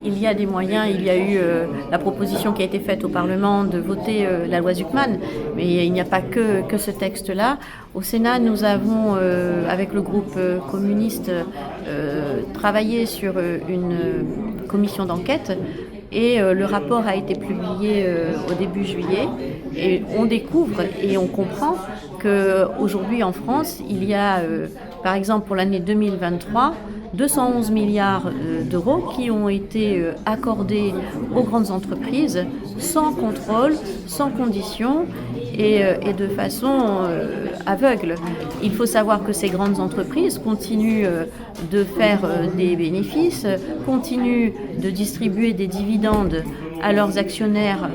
Il y a des moyens, il y a eu la proposition qui a été faite au Parlement de voter la loi Zucman, mais il n'y a pas que ce texte-là. Au Sénat, nous avons, avec le groupe communiste, travaillé sur une commission d'enquête et le rapport a été publié au début juillet et on découvre et on comprend qu'aujourd'hui en France, il y a, par exemple pour l'année 2023, 211 milliards d'euros qui ont été accordés aux grandes entreprises sans contrôle, sans condition et de façon aveugle. Il faut savoir que ces grandes entreprises continuent de faire des bénéfices, continuent de distribuer des dividendes à leurs actionnaires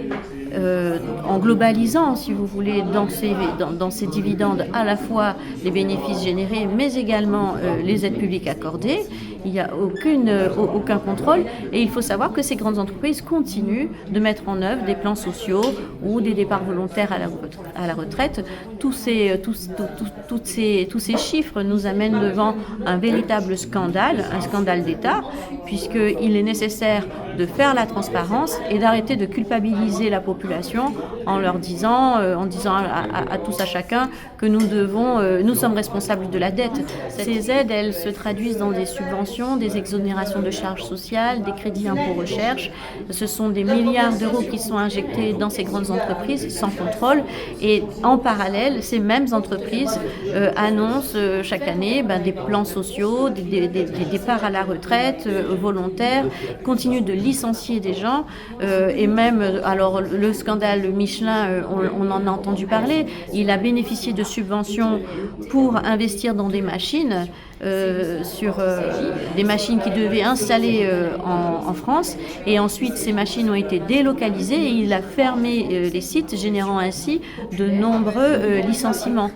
en globalisant, si vous voulez, dans ces dividendes à la fois les bénéfices générés, mais également les aides publiques accordées. Il n'y a aucun contrôle et il faut savoir que ces grandes entreprises continuent de mettre en œuvre des plans sociaux ou des départs volontaires à la retraite. Tous ces chiffres nous amènent devant un véritable scandale, un scandale d'État, puisqu'il est nécessaire de faire la transparence et d'arrêter de culpabiliser la population en disant à tous, à chacun que nous sommes responsables de la dette. Ces aides, elles se traduisent dans des subventions, des exonérations de charges sociales, des crédits impôts recherche. Ce sont des milliards d'euros qui sont injectés dans ces grandes entreprises sans contrôle. Et en parallèle, ces mêmes entreprises annoncent chaque année des plans sociaux, des départs à la retraite volontaires, continuent de licencier des gens et même, alors le scandale Michelin, on en a entendu parler, il a bénéficié de subventions pour investir dans des machines, sur des machines qui devaient installer en France et ensuite ces machines ont été délocalisées et il a fermé les sites, générant ainsi de nombreux licenciements.